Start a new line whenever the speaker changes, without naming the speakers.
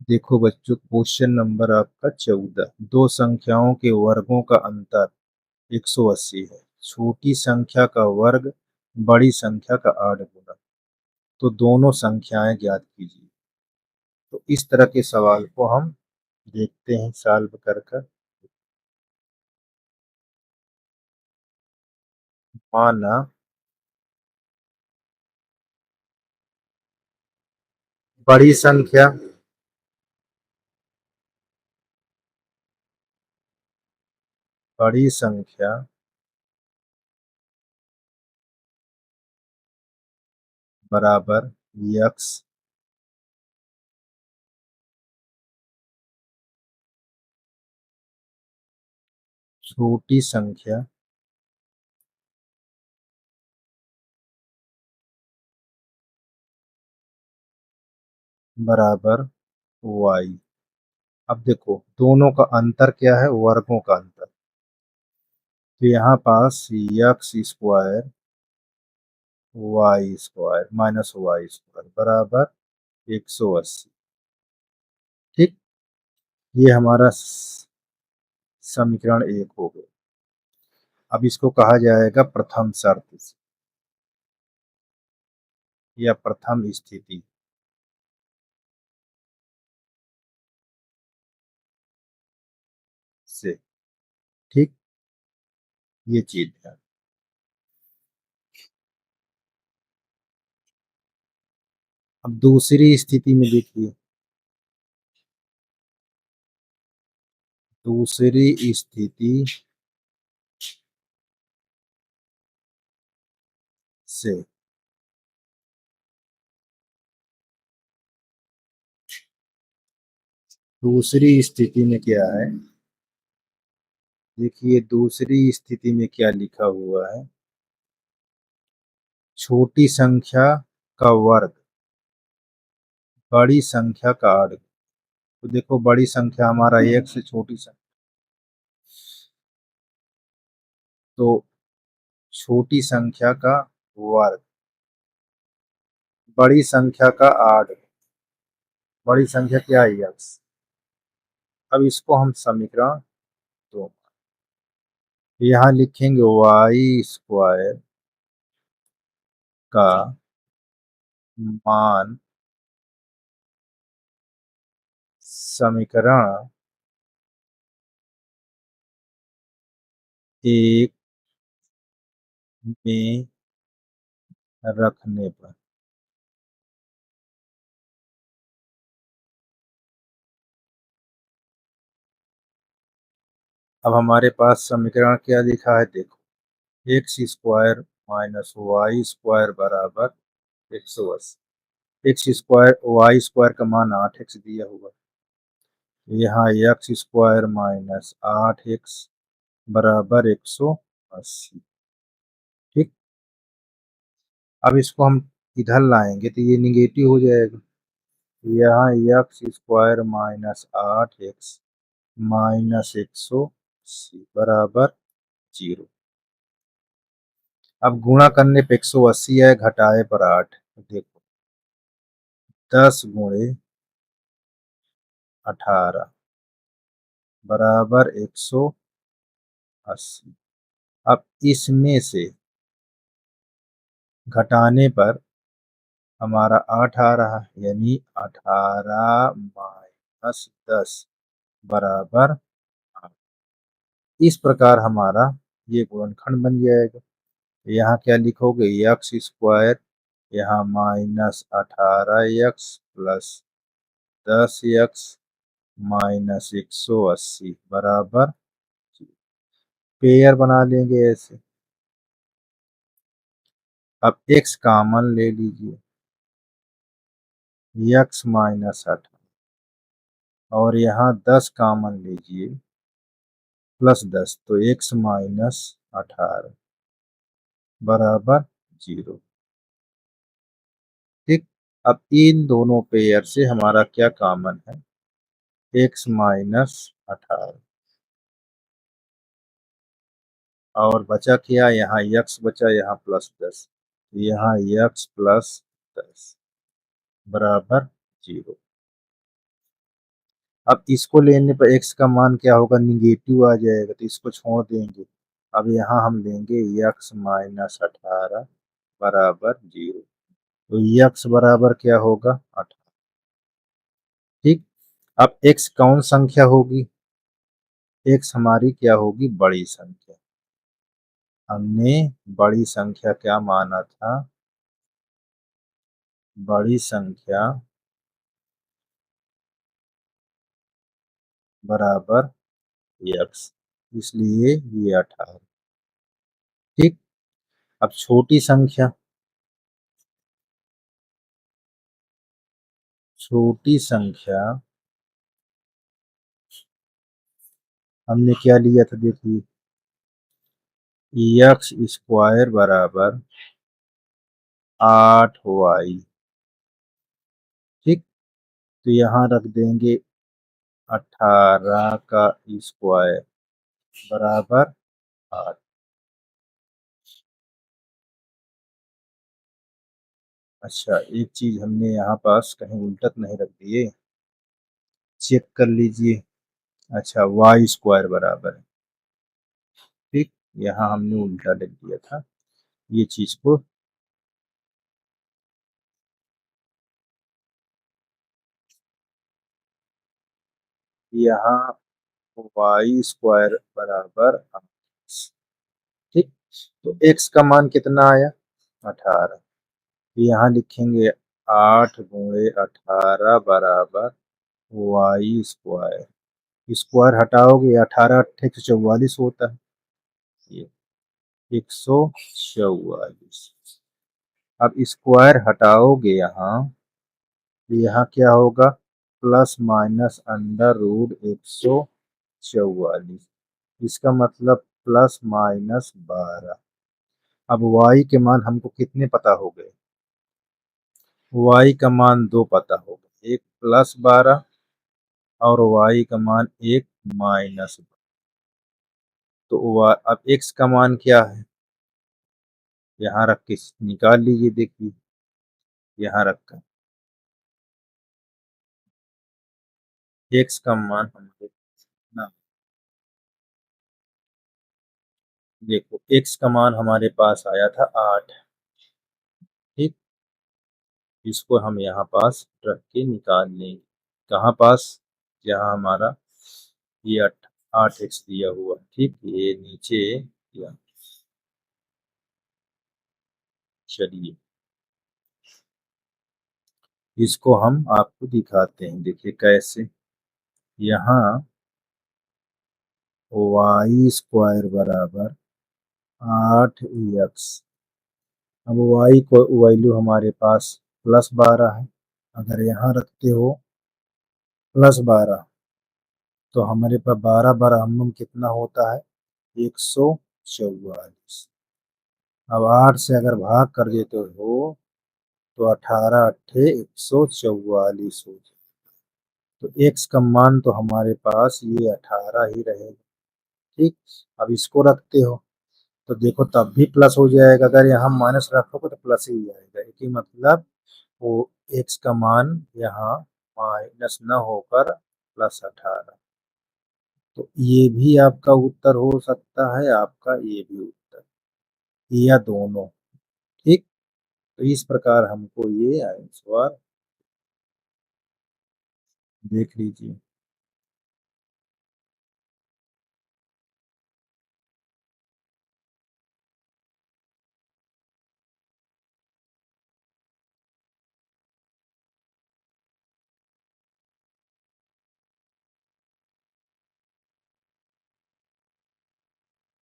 देखो बच्चों, question number आपका 14। दो संख्याओं के वर्गों का अंतर 180 है। छोटी संख्या का वर्ग बड़ी संख्या का 8 गुना, तो दोनों संख्याएं ज्ञात कीजिए। तो इस तरह के सवाल को हम देखते हैं सॉल्व कर कर। माना बड़ी संख्या बड़ी संख्या बराबर यक्स, छोटी संख्या बराबर वाई। अब देखो दोनों का अंतर क्या है, वर्गों का अंतर। तो यहाँ पास x square y square minus Y square बराबर 180। ठीक, ये हमारा समीकरण 1 हो गया। अब इसको कहा जाएगा प्रथम शर्त या प्रथम स्थिति से। ठीक, ये चीज है। अब दूसरी स्थिति में देखिए, दूसरी स्थिति से दूसरी स्थिति में क्या है, देखिए दूसरी स्थिति में क्या लिखा हुआ है। छोटी संख्या का वर्ग बड़ी संख्या का 8। तो देखो बड़ी संख्या हमारा एक से छोटी संख्या, तो छोटी संख्या का वर्ग बड़ी संख्या का 8। बड़ी संख्या क्या है, यक्स। अब इसको हम समीकरण दो यहाँ लिखेंगे, वाई स्क्वायर का मान समीकरण 1 में रखने पर अब हमारे पास समीकरण क्या लिखा है, देखो X square minus Y square बराबर 180। एक्स स्क्वायर वाई स्क्वायर का मान 8x दिया हुआ, यहाँ एक्स स्क्वायर माइनस 8x बराबर 180। ठीक, अब इसको हम इधर लाएंगे तो ये निगेटिव हो जाएगा। यहाँ x square minus 8x minus 180 बराबर 0। अब गुणा करने पे 180 है, घटाए पर 8। देखो 10 गुणे 18 बराबर 180। अब इसमें से घटाने पर हमारा 8 आ रहा है, यानी 18 माइनस 10 बराबर 8। इस प्रकार हमारा ये गुणनखंड बन जाएगा। यहाँ क्या लिखोगे, एक्स स्क्वायर, यहाँ minus 18x plus 10x minus 180 बराबर, पेयर बना लेंगे ऐसे। अब x कॉमन ले लीजिए, x माइनस 18 और यहाँ 10 कॉमन लीजिए प्लस 10, तो x माइनस 18 बराबर 0। ठीक, अब इन दोनों पेयर से हमारा क्या कॉमन है, x माइनस 18 और बचा क्या, यहाँ x बचा, यहाँ प्लस 10, तो यहाँ x प्लस 10 बराबर 0। अब इसको लेने पर x का मान क्या होगा, निगेटिव आ जाएगा, तो इसको छोड़ देंगे। अब यहाँ हम लेंगे x माइनस 18 बराबर 0। तो x बराबर क्या होगा, 18। ठीक। अब x कौन संख्या होगी, x हमारी क्या होगी, बड़ी संख्या। हमने बड़ी संख्या क्या माना था, बड़ी संख्या बराबर x, इसलिए ये 18। ठीक। अब छोटी संख्या, छोटी संख्या हमने क्या लिया था, देखिए एक्स स्क्वायर बराबर 8y। ठीक। तो यहाँ रख देंगे 18 का स्क्वायर बराबर 8। अच्छा, एक चीज हमने यहाँ पास कहीं उल्टा तो नहीं रख दिए, चेक कर लीजिए। अच्छा, वाई स्क्वायर बराबर है। ठीक। यहाँ हमने उल्टा लिख दिया था, ये चीज को यहाँ वाई स्क्वायर बराबर 8। ठीक। तो x का मान कितना आया, 18। यहाँ लिखेंगे 8 × 18 बराबर वाई स्क्वायर। स्क्वायर हटाओगे, 18 × 8 = 144 होता है, ये 144। अब स्क्वायर हटाओगे यहाँ, तो यहाँ क्या होगा, प्लस माइनस अंडर रूट 144। इसका मतलब प्लस माइनस 12। अब y के मान हमको कितने पता हो गए, y का मान 2 पता हो गए, एक +12 और y का मान एक -12। तो अब x का मान क्या है, यहाँ रख के निकाल लीजिए, देखिए यहाँ रखकर x का मान हमको ना, देखो x का मान हमारे पास आया था 8। ठीक। इसको हम यहाँ पास रख के निकाल लेंगे, कहाँ पास, जहाँ हमारा ये 8x दिया हुआ। ठीक, ये नीचे या, चलिए इसको हम आपको दिखाते हैं, देखिए कैसे। यहाँ वाई स्क्वायर बराबर 8x। अब y को वैल्यू हमारे पास +12 है, अगर यहाँ रखते हो +12, तो हमारे पास 12 बराबर कितना होता है, 144। अब 8 से अगर भाग कर देते हो, तो 18 अट्ठे 144 हो जाए। तो x का मान तो हमारे पास ये 18 ही रहेगा। ठीक। अब इसको रखते हो, तो देखो तब भी प्लस हो जाएगा, अगर यहाँ माइनस रखोगे तो प्लस ही आएगा, इसकी मतलब वो x का मान यहाँ माइनस न होकर +18। तो ये भी आपका उत्तर हो सकता है, आपका ये भी उत्तर, या दोनों। ठीक। तो इस प्रकार हमको ये आंसर, देख लीजिए।